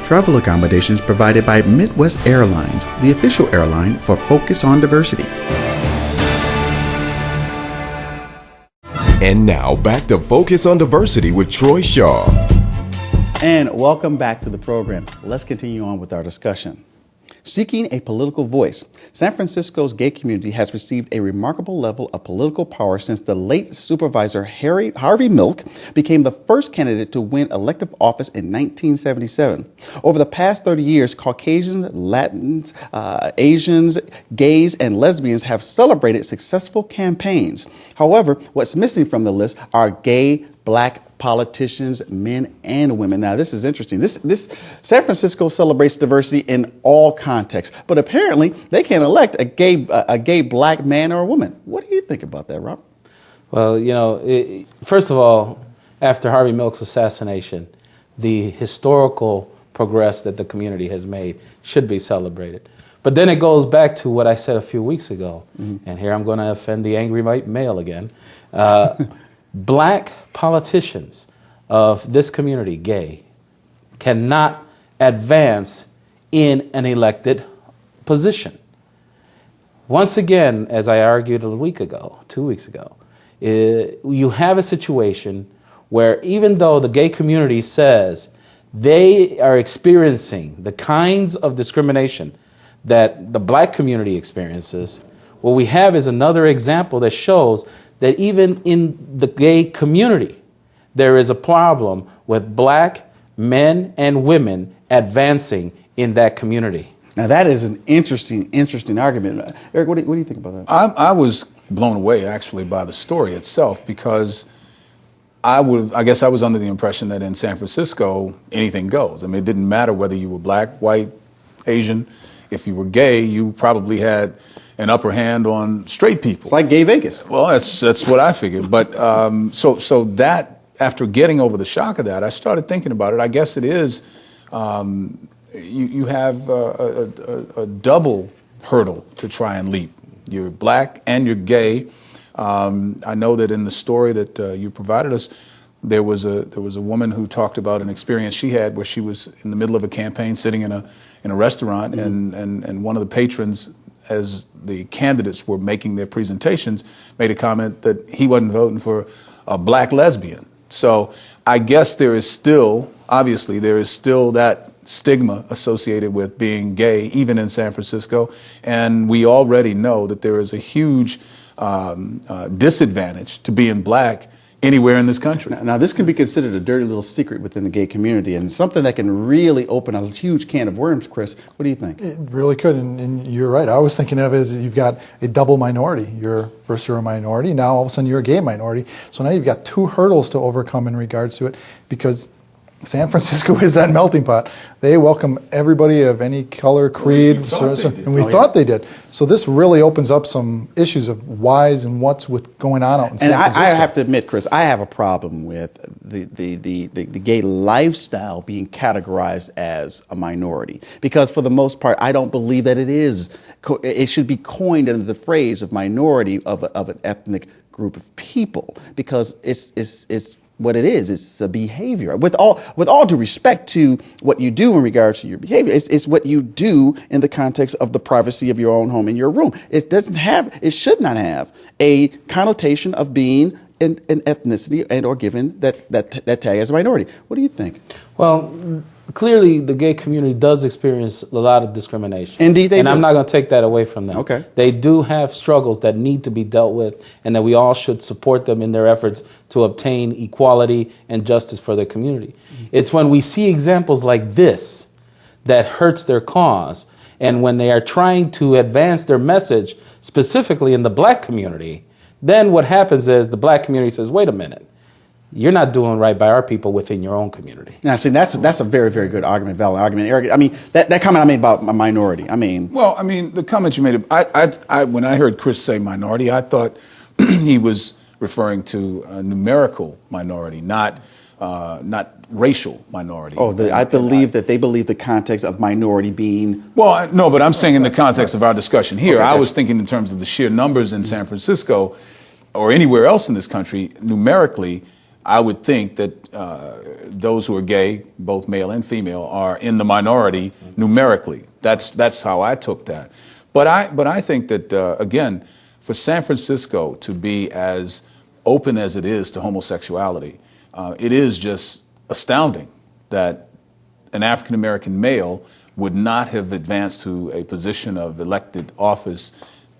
Travel accommodations provided by Midwest Airlines, the official airline for Focus on Diversity. And now back to Focus on Diversity with Troy Shaw. And welcome back to the program. Let's continue on with our discussion. Seeking a political voice, San Francisco's gay community has received a remarkable level of political power since the late Supervisor Harvey Milk became the first candidate to win elective office in 1977. Over the past 30 years, Caucasians, Latins, Asians, gays, and lesbians have celebrated successful campaigns. However, what's missing from the list are gay, Black politicians, men and women. Now, this is interesting. This San Francisco celebrates diversity in all contexts, but apparently they can't elect a gay Black man or a woman. What do you think about that, Robert? Well, first of all, after Harvey Milk's assassination, the historical progress that the community has made should be celebrated. But then it goes back to what I said a few weeks ago, and here I'm going to offend the angry male again. Black politicians of this community, gay, cannot advance in an elected position. Once again, as I argued 2 weeks ago, you have a situation where even though the gay community says they are experiencing the kinds of discrimination that the Black community experiences, what we have is another example that shows that even in the gay community, there is a problem with Black men and women advancing in that community. Now, that is an interesting argument. Eric, what do you think about that? I was blown away, actually, by the story itself, because I guess I was under the impression that in San Francisco, anything goes. I mean, it didn't matter whether you were Black, white, Asian. If you were gay, you probably had an upper hand on straight people. It's like gay Vegas. Well, that's what I figured. But so that, after getting over the shock of that, I started thinking about it. I guess it is, you have a double hurdle to try and leap. You're Black and you're gay. I know that in the story that you provided us, there was a woman who talked about an experience she had where she was in the middle of a campaign, sitting in a restaurant, and one of the patrons, as the candidates were making their presentations, made a comment that he wasn't voting for a Black lesbian. So I guess obviously there is still that stigma associated with being gay, even in San Francisco, and we already know that there is a huge disadvantage to being Black anywhere in this country. Now, this can be considered a dirty little secret within the gay community, and something that can really open a huge can of worms. Chris, what do you think? It really could, and you're right. I was thinking of it as you've got a double minority. First you're a minority, now all of a sudden you're a gay minority. So now you've got two hurdles to overcome in regards to it, because San Francisco is that melting pot. They welcome everybody of any color, creed, and we thought they did. So this really opens up some issues of whys and what's going on out in San Francisco. And I have to admit, Chris, I have a problem with the gay lifestyle being categorized as a minority, because for the most part, I don't believe that it is. It should be coined under the phrase of minority of an ethnic group of people, because it's what it is. It's a behavior. With all due respect to what you do in regards to your behavior, it's what you do in the context of the privacy of your own home in your room. It should not have a connotation of being an ethnicity and or given that tag as a minority. What do you think? Well, clearly the gay community does experience a lot of discrimination. Indeed they do. And I'm not going to take that away from them. Okay. They do have struggles that need to be dealt with, and that we all should support them in their efforts to obtain equality and justice for their community. Mm-hmm. It's when we see examples like this that hurts their cause, and when they are trying to advance their message, specifically in the Black community, then what happens is the Black community says, wait a minute, you're not doing right by our people within your own community. Now, see, that's a very, very good argument, valid argument, Eric. I mean, that comment I made about a minority. Well, the comment you made, when I heard Chris say minority, I thought he was referring to a numerical minority, not racial minority. I believe that they believe the context of minority being... Well, no, but I'm saying in the context of our discussion here, I was thinking in terms of the sheer numbers in San Francisco or anywhere else in this country, numerically, I would think that those who are gay, both male and female, are in the minority numerically. That's how I took that. But I think that again, for San Francisco to be as open as it is to homosexuality, it is just astounding that an African American male would not have advanced to a position of elected office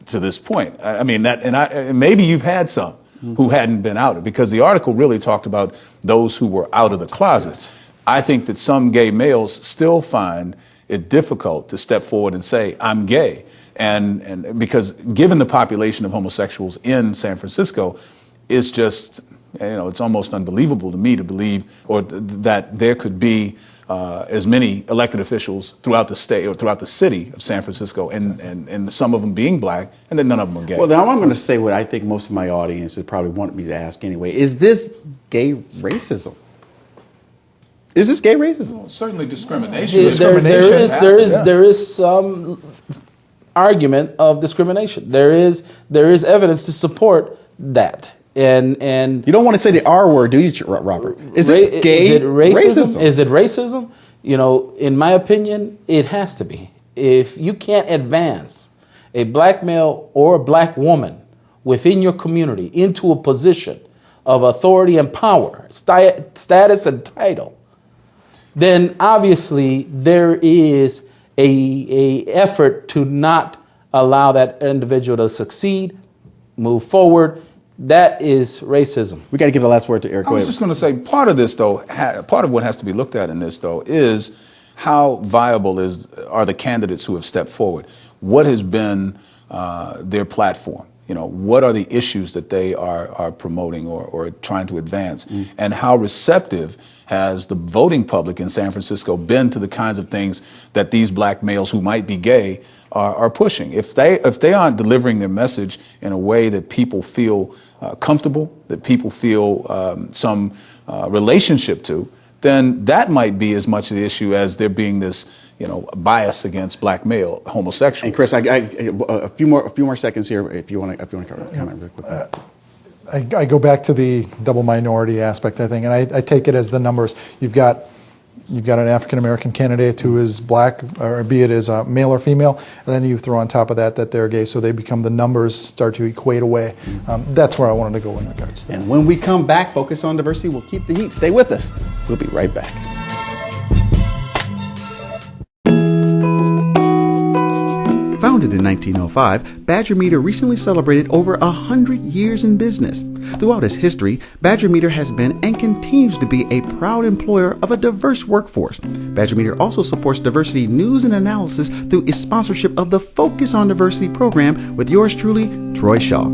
to this point. I mean that, and maybe you've had some who hadn't been outed, because the article really talked about those who were out of the closet. I think that some gay males still find it difficult to step forward and say, I'm gay. And because given the population of homosexuals in San Francisco, it's just, it's almost unbelievable to me to believe that there could be as many elected officials throughout the state or throughout the city of San Francisco, and some of them being black, and then none of them are gay. Well, now I'm going to say what I think most of my audience would probably want me to ask anyway. Is this gay racism? Is this gay racism? Well, certainly discrimination. There is some argument of discrimination. There is evidence to support that. And you don't want to say the R word, do you, Robert? Is this gay is it racism? Is it racism? In my opinion, it has to be. If you can't advance a black male or a black woman within your community into a position of authority and power, status and title, then obviously there is a effort to not allow that individual to succeed, move forward. That is racism. We got to give the last word to Eric. I was just going to say, part of this, though, part of what has to be looked at in this, though, is how viable are the candidates who have stepped forward. What has been their platform? What are the issues that they are promoting or trying to advance? And how receptive has the voting public in San Francisco been to the kinds of things that these black males who might be gay are pushing? If they aren't delivering their message in a way that people feel comfortable, that people feel some relationship to, then that might be as much of the issue as there being this, bias against black male homosexuals. And Chris, a few more seconds here, if you want to comment real quickly. I go back to the double minority aspect, I think, and I take it as the numbers. You've got an African American candidate who is black, or be it as a male or female, and then you throw on top of that they're gay, so they become, the numbers start to equate away. That's where I wanted to go in regards to that. And when we come back, Focus on Diversity, we'll keep the heat. Stay with us. We'll be right back. Founded in 1905, Badger Meter recently celebrated over 100 years in business. Throughout its history, Badger Meter has been and continues to be a proud employer of a diverse workforce. Badger Meter also supports diversity news and analysis through its sponsorship of the Focus on Diversity program with yours truly, Troy Shaw.